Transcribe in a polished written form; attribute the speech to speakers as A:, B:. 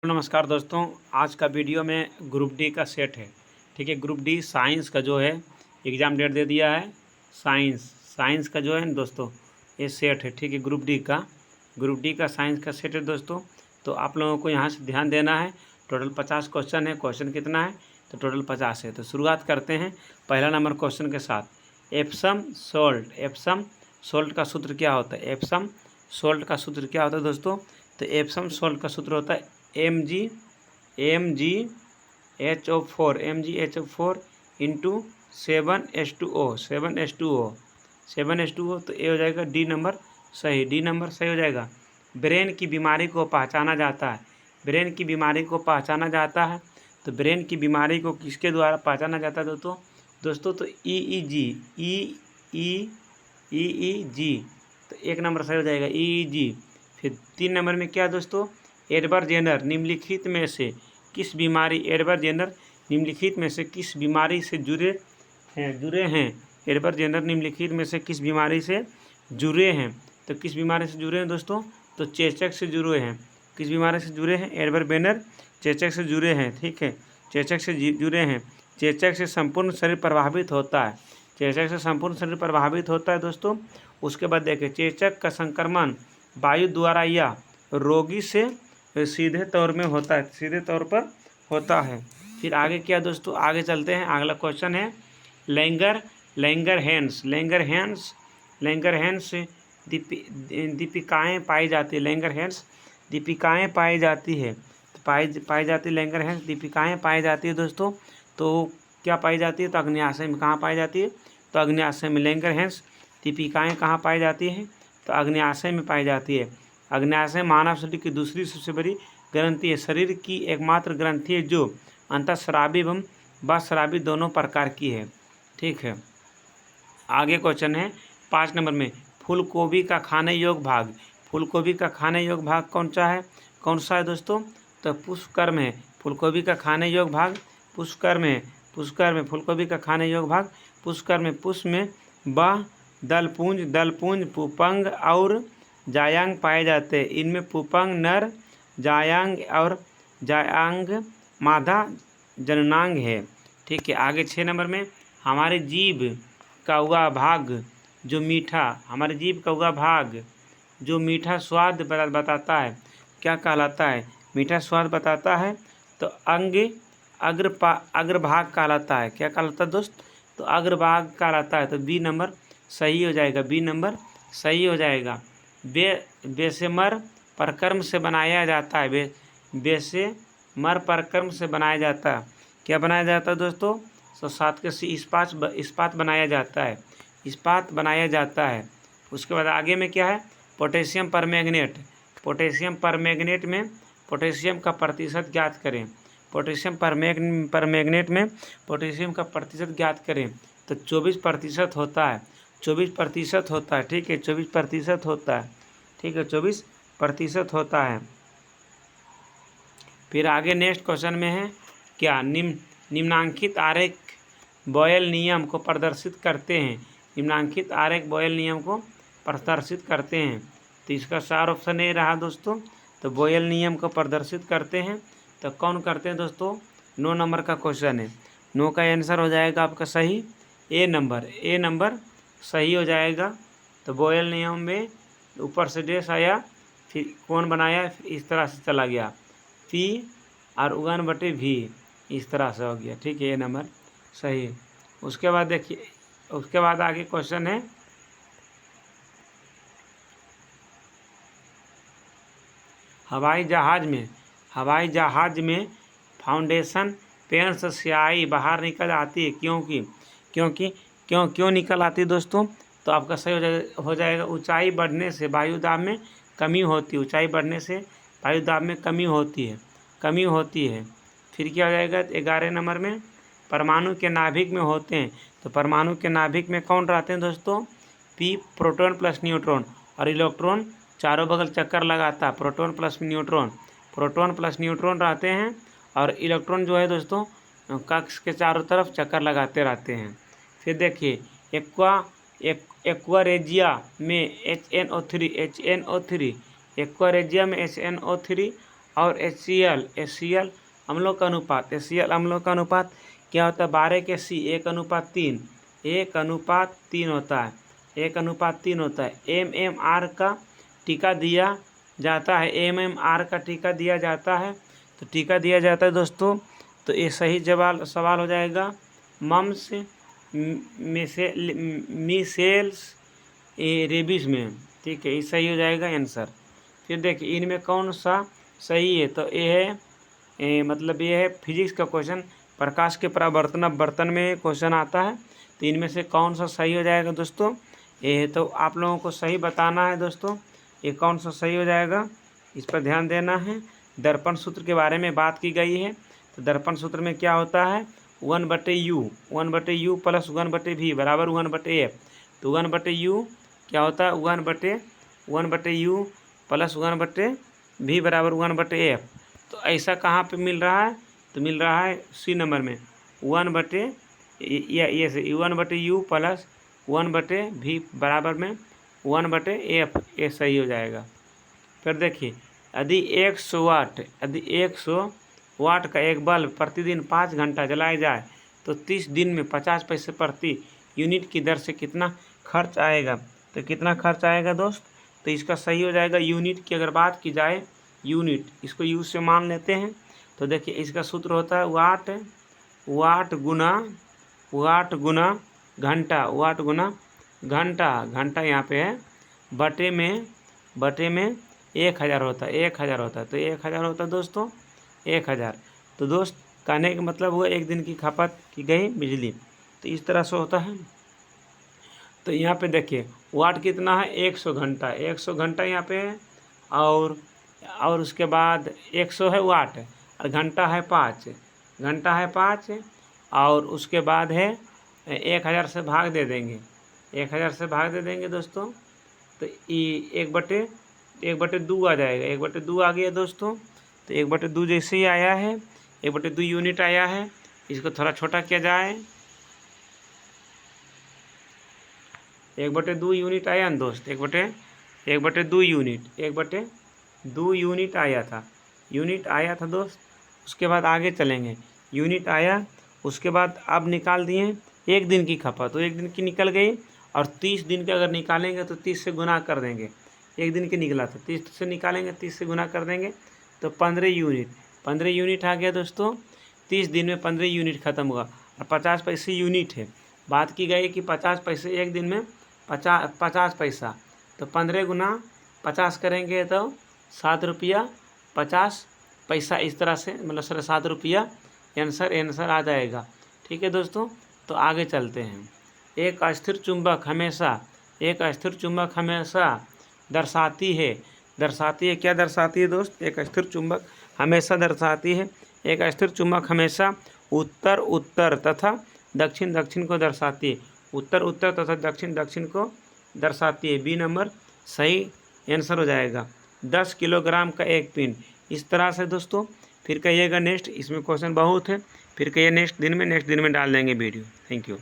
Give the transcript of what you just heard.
A: नमस्कार दोस्तों, आज का वीडियो में ग्रुप डी का सेट है। ठीक है, ग्रुप डी साइंस का जो है एग्ज़ाम डेट दे दिया है। साइंस का जो है ना दोस्तों ये सेट है। ठीक है, ग्रुप डी का साइंस का सेट है दोस्तों। तो आप लोगों को यहाँ से ध्यान देना है। टोटल 50 क्वेश्चन है। क्वेश्चन कितना है? तो टोटल 50 है। तो शुरुआत करते हैं पहला नंबर क्वेश्चन के साथ। एप्सम सोल्ट का सूत्र क्या होता है? एप्सम सोल्ट का सूत्र क्या होता है दोस्तों? तो एप्सम सोल्ट का सूत्र होता है MgHO4 इंटू 7H2O। तो ये हो जाएगा डी नंबर सही। डी नंबर सही हो जाएगा। ब्रेन की बीमारी को पहचाना जाता है। ब्रेन की बीमारी को पहचाना जाता है। तो ब्रेन की बीमारी को किसके द्वारा पहचाना जाता है दोस्तों? तो EEG। तो एक नंबर सही हो जाएगा EEG। फिर 3 नंबर में क्या दोस्तों? एडवर्ड जेनर निम्नलिखित में से किस बीमारी से जुड़े हैं? एडवर्ड जेनर निम्नलिखित में से किस बीमारी से जुड़े हैं? तो किस बीमारी से जुड़े हैं दोस्तों? तो चेचक से जुड़े हैं। किस बीमारी से जुड़े हैं? एडवर्ड जेनर चेचक से जुड़े हैं। ठीक है, चेचक से जुड़े हैं। चेचक से संपूर्ण शरीर प्रभावित होता है। चेचक से संपूर्ण शरीर प्रभावित होता है दोस्तों। उसके बाद देखिए, चेचक का संक्रमण वायु द्वारा या रोगी से सीधे तौर पर होता है। फिर आगे क्या दोस्तों? आगे चलते हैं। अगला क्वेश्चन है लैंगरहैंस दीपिकाएँ पाई जाती है। लैंगरहैंस दीपिकाएँ पाई जाती है। पाई जाती लैंगरहैंस दीपिकाएँ पाई जाती है दोस्तों। तो क्या पाई जाती है? तो अग्न्याशय में। कहाँ पाई जाती है? तो अग्न्याशय में। लैंगरहैंस दीपिकाएँ कहाँ पाई जाती हैं? तो अग्न्याशय में पाई जाती है। अग्न्याशय मानव शरीर की दूसरी सबसे बड़ी ग्रंथि है। शरीर की एकमात्र ग्रंथि है जो अंतःस्रावी एवं बहिःस्रावी दोनों प्रकार की है। ठीक है, आगे क्वेश्चन है 5 नंबर में। फूलगोभी का खाने योग्य भाग। फूलगोभी का खाने योग्य भाग कौन सा है दोस्तों? तो पुष्कर्म है। फूलगोभी का खाने योग्य भाग पुष्कर्म है। फूलगोभी का खाने योग्य भाग पुष्कर्म में। पुष्प में बह दलपुंज पुपंग और जायांग पाए जाते हैं। इनमें पुपंग नर जायांग और जायांग मादा जननांग है। ठीक है, आगे 6 नंबर में। हमारे जीभ का वह भाग जो मीठा स्वाद बताता है क्या कहलाता है? मीठा स्वाद बताता है तो अग्रभाग कहलाता है। क्या कहलाता है दोस्त? तो अग्रभाग कहलाता है। तो बी नंबर सही हो जाएगा। बी नंबर सही हो जाएगा। बेशेमर प्रक्रम से बनाया जाता है। बेशेमर प्रक्रम से बनाया जाता है। क्या बनाया जाता है दोस्तों? तो 7 के सी इस्पात बनाया जाता है। उसके बाद आगे में क्या है? पोटेशियम परमैंगनेट में पोटेशियम का प्रतिशत ज्ञात करें। पोटेशियम परमैंगनेट में पोटेशियम का प्रतिशत ज्ञात करें। तो 24% होता है। 24% होता है। ठीक है, 24% होता है। ठीक है, 24% होता है। फिर आगे नेक्स्ट क्वेश्चन में है क्या? निम्नांकित आरेख बॉयल नियम को प्रदर्शित करते हैं। निम्नांकित आरेख बॉयल नियम को प्रदर्शित करते हैं। तो इसका सार ऑप्शन ए रहा दोस्तों। तो बॉयल नियम को प्रदर्शित करते हैं तो कौन करते हैं दोस्तों? 9 नंबर का क्वेश्चन है। 9 का आंसर हो जाएगा आपका सही। ए नंबर सही हो जाएगा। तो बॉयल नियम में ऊपर से डैश आया, फिर कौन बनाया, फिर इस तरह से चला गया P और /V, इस तरह से हो गया। ठीक है, ये नंबर सही। उसके बाद देखिए, उसके बाद आगे क्वेश्चन है हवाई जहाज में फाउंडेशन पेन से स्याही बाहर निकल आती है क्यों निकल आती है दोस्तों? तो आपका सही हो जाएगा ऊंचाई बढ़ने से वायुदाब में कमी होती है। ऊंचाई बढ़ने से वायुदाब में कमी होती है। फिर क्या हो जाएगा? 11 नंबर में परमाणु के नाभिक में होते हैं। तो परमाणु के नाभिक में कौन रहते हैं दोस्तों? P प्रोटॉन प्लस न्यूट्रॉन और इलेक्ट्रॉन चारों बगल चक्कर लगाता है। प्रोटॉन प्लस न्यूट्रॉन रहते हैं और इलेक्ट्रॉन जो है दोस्तों कक्ष के चारों तरफ चक्कर लगाते रहते हैं। फिर देखिए एक्वारेजिया में HNO3 एक्वारेजिया में HNO3 और HCl अम्लों का अनुपात, HCl अम्लों का अनुपात क्या होता है, 12 के C 1:3, 1:3 होता है, 1:3 होता है। MMR का टीका दिया जाता है, MMR का टीका दिया जाता है, तो टीका दिया जाता है दोस्तों। तो ये सही जवाब सवाल हो जाएगा मम्स, मीसेल्स, रेबीज में, ठीक है, ये सही हो जाएगा आंसर। फिर देखिए इनमें कौन सा सही है, तो ये है मतलब ये है फिजिक्स का क्वेश्चन, प्रकाश के परावर्तन बर्तन में क्वेश्चन आता है, तो इनमें से कौन सा सही हो जाएगा दोस्तों, ये तो आप लोगों को सही बताना है दोस्तों, ये कौन सा सही हो जाएगा, इस पर ध्यान देना है। दर्पण सूत्र के बारे में बात की गई है, तो दर्पण सूत्र में क्या होता है, 1/u, 1/u प्लस 1/v बराबर 1/f। तो 1/u क्या होता है, 1/u प्लस 1/v बराबर 1/f। तो ऐसा कहाँ पे मिल रहा है, तो मिल रहा है सी नंबर में, 1/u प्लस 1/v बराबर में 1/f, ये सही हो जाएगा। फिर देखिए यदि 100 वाट का एक बल्ब प्रतिदिन 5 घंटा जलाया जाए तो 30 दिन में 50 पैसे प्रति यूनिट की दर से कितना खर्च आएगा। तो कितना खर्च आएगा दोस्त, तो इसका सही हो जाएगा यूनिट की अगर बात की जाए, यूनिट इसको यू से मान लेते हैं। तो देखिए इसका सूत्र होता है वाट गुना घंटा, वाट गुना घंटा यहाँ पे है, बटे में 1000 होता है, 1000 होता है, तो 1000 होता है दोस्तों, 1000। तो दोस्त कहने का मतलब हुआ एक दिन की खपत की गई बिजली, तो इस तरह से होता है। तो यहाँ पे देखिए वाट कितना है, 100 घंटा, 100 घंटा यहाँ पे है, और उसके बाद 100 है वाट, और घंटा है 5, और उसके बाद है 1000 से भाग दे देंगे, 1000 से भाग दे देंगे दोस्तों, तो 1/2 आ जाएगा, 1/2 आ गया दोस्तों। तो 1/2 जैसे ही आया है, 1/2 यूनिट आया है, इसको थोड़ा छोटा किया जाए, 1/2 यूनिट आया ना दोस्त, 1/2 यूनिट आया था दोस्त। उसके बाद आगे चलेंगे, यूनिट आया, उसके बाद अब निकाल दिए एक दिन की खपत, तो एक दिन की निकल गई, और 30 दिन के अगर निकालेंगे तो 30 से गुना कर देंगे, एक दिन की निकला था 30 से निकालेंगे, 30 से गुना कर देंगे, तो 15 यूनिट आ गया दोस्तों। 30 दिन में 15 यूनिट ख़त्म हुआ, और 50 पैसे यूनिट है, बात की गई कि 50 पैसे एक दिन में 50 पैसा, तो 15 गुना 50 करेंगे तो 7 रुपया 50 पैसा, इस तरह से मतलब सर 7 रुपया आंसर आ जाएगा। ठीक है दोस्तों, तो आगे चलते हैं। एक अस्थिर चुंबक हमेशा दर्शाती है, क्या दर्शाती है दोस्त, एक अस्थिर चुंबक हमेशा दर्शाती है, एक अस्थिर चुंबक हमेशा उत्तर तथा दक्षिण को दर्शाती है, उत्तर तथा दक्षिण को दर्शाती है, बी नंबर सही आंसर हो जाएगा। 10 किलोग्राम का एक पिंड, इस तरह से दोस्तों। फिर कहिएगा नेक्स्ट, इसमें क्वेश्चन बहुत है, फिर कहिए नेक्स्ट दिन में डाल देंगे वीडियो। Thank you.